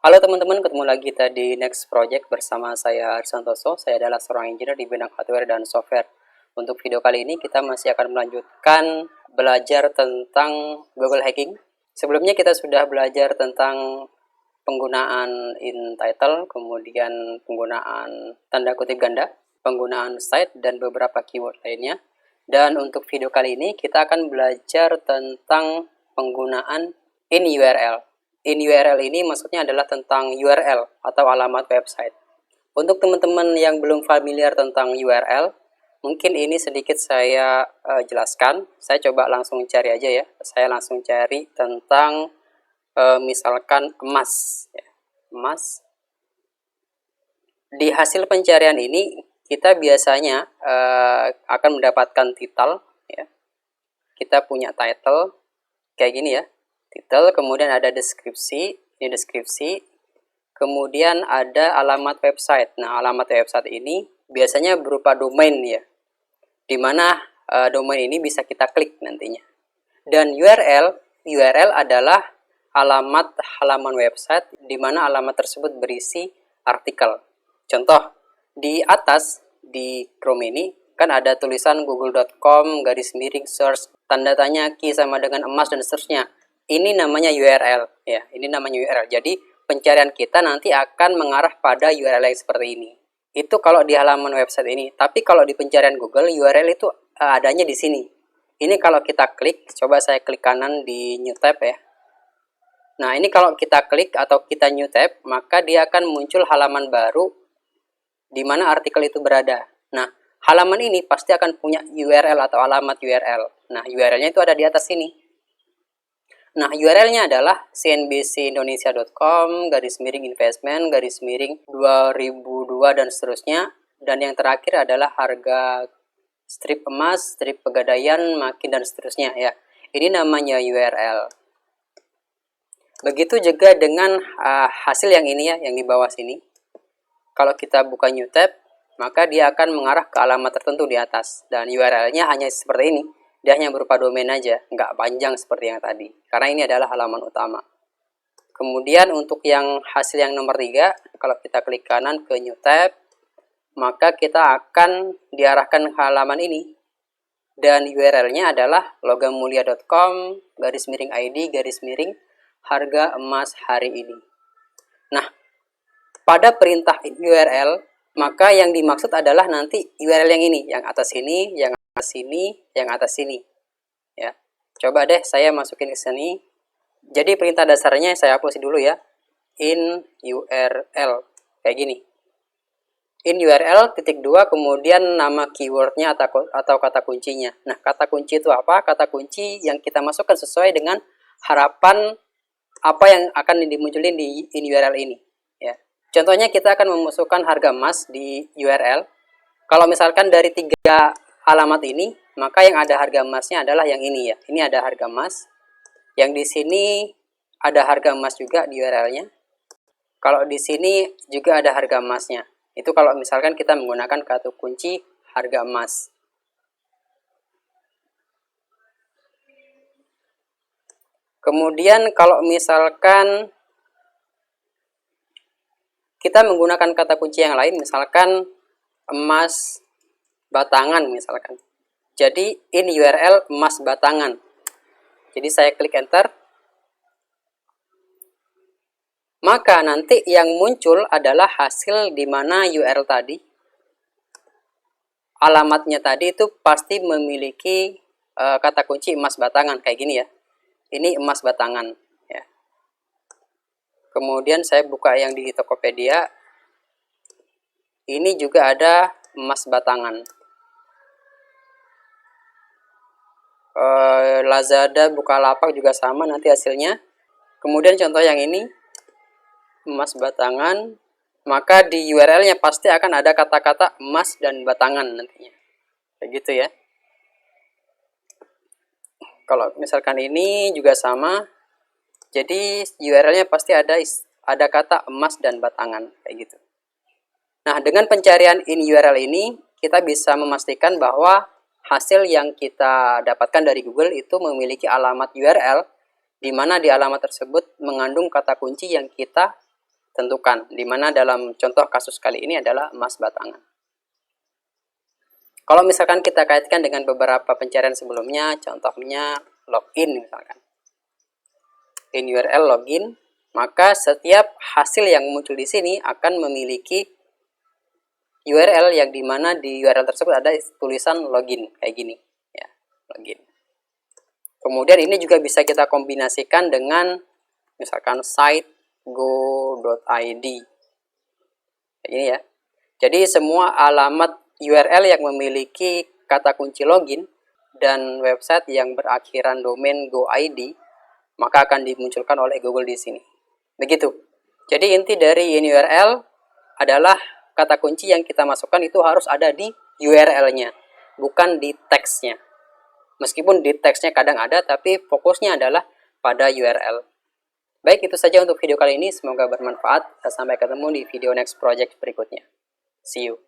Halo teman-teman, ketemu lagi kita di Next Project bersama saya Arsantoso. Saya adalah seorang engineer di bidang hardware dan software. Untuk video kali ini kita masih akan melanjutkan belajar tentang Google Hacking. Sebelumnya kita sudah belajar tentang penggunaan in title, kemudian penggunaan tanda kutip ganda, penggunaan site, dan beberapa keyword lainnya. Dan untuk video kali ini kita akan belajar tentang penggunaan in URL. In URL ini maksudnya adalah tentang URL atau alamat website. Untuk teman-teman yang belum familiar tentang URL, mungkin ini sedikit saya jelaskan. Saya coba langsung cari aja ya. Saya langsung cari tentang misalkan emas. Emas. Di hasil pencarian ini kita biasanya akan mendapatkan title. Ya. Kita punya title kayak gini ya. Title, kemudian ada deskripsi, ini deskripsi, kemudian ada alamat website. Nah, alamat website ini biasanya berupa domain ya, dimana domain ini bisa kita klik nantinya. Dan URL adalah alamat halaman website, dimana alamat tersebut berisi artikel. Contoh, di atas, di Chrome ini, kan ada tulisan google.com/search, tanda tanya key sama dengan emas dan seterusnya. Ini namanya URL ya, ini namanya URL. Jadi pencarian kita nanti akan mengarah pada URL yang seperti ini. Itu kalau di halaman website ini. Tapi kalau di pencarian Google, URL itu adanya di sini. Ini kalau kita klik, coba saya klik kanan di new tab ya. Nah, ini kalau kita klik atau kita new tab, maka dia akan muncul halaman baru di mana artikel itu berada. Nah, halaman ini pasti akan punya URL atau alamat URL. Nah, URL-nya itu ada di atas sini. Nah, URL-nya adalah cnbc-investment-2002 dan seterusnya. Dan yang terakhir adalah harga strip emas, strip pegadaian, makin dan seterusnya ya. Ini namanya URL. Begitu juga dengan hasil yang ini ya, yang di bawah sini. Kalau kita buka new tab, maka dia akan mengarah ke alamat tertentu di atas. Dan URL-nya hanya seperti ini. Dia hanya berupa domain aja, nggak panjang seperti yang tadi. Karena ini adalah halaman utama. Kemudian untuk yang hasil yang nomor 3, kalau kita klik kanan ke new tab, maka kita akan diarahkan ke halaman ini. Dan URL-nya adalah logamulia.com/id/harga emas hari ini. Nah, pada perintah URL, maka yang dimaksud adalah nanti URL yang ini, yang atas ini, yang atas sini, yang atas sini. Ya. Coba deh saya masukin ke sini. Jadi perintah dasarnya saya hapus dulu ya. In URL kayak gini. In URL titik 2, kemudian nama keywordnya atau kata kuncinya. Nah, kata kunci itu apa? Kata kunci yang kita masukkan sesuai dengan harapan apa yang akan dimunculin di in URL ini. Ya. Contohnya kita akan memasukkan harga emas di URL. Kalau misalkan dari 3 alamat ini, maka yang ada harga emasnya adalah yang ini ya. Ini ada harga emas. Yang di sini ada harga emas juga di URL-nya. Kalau di sini juga ada harga emasnya. Itu kalau misalkan kita menggunakan kata kunci harga emas. Kemudian kalau misalkan kita menggunakan kata kunci yang lain, misalkan emas batangan misalkan. Jadi in URL emas batangan. Jadi saya klik enter. Maka nanti yang muncul adalah hasil di mana URL tadi, alamatnya tadi itu pasti memiliki kata kunci emas batangan kayak gini ya. Ini emas batangan ya. Kemudian saya buka yang di Tokopedia. Ini juga ada emas batangan. Lazada, Bukalapak juga sama nanti hasilnya. Kemudian contoh yang ini emas batangan, maka di URL-nya pasti akan ada kata-kata emas dan batangan nantinya. Kayak gitu ya. Kalau misalkan ini juga sama. Jadi URL-nya pasti ada kata emas dan batangan kayak gitu. Nah, dengan pencarian in URL ini kita bisa memastikan bahwa hasil yang kita dapatkan dari Google itu memiliki alamat URL, di mana di alamat tersebut mengandung kata kunci yang kita tentukan, di mana dalam contoh kasus kali ini adalah emas batangan. Kalau misalkan kita kaitkan dengan beberapa pencarian sebelumnya, contohnya login misalkan. In URL login, maka setiap hasil yang muncul di sini akan memiliki URL yang dimana di URL tersebut ada tulisan login kayak gini, ya, login. Kemudian ini juga bisa kita kombinasikan dengan misalkan site go.id, kayak gini ya. Jadi semua alamat URL yang memiliki kata kunci login dan website yang berakhiran domain go.id maka akan dimunculkan oleh Google di sini. Begitu. Jadi inti dari ini URL adalah kata kunci yang kita masukkan itu harus ada di URL-nya, bukan di teksnya. Meskipun di teksnya kadang ada, tapi fokusnya adalah pada URL. Baik, itu saja untuk video kali ini. Semoga bermanfaat. Sampai ketemu di video next project berikutnya. See you.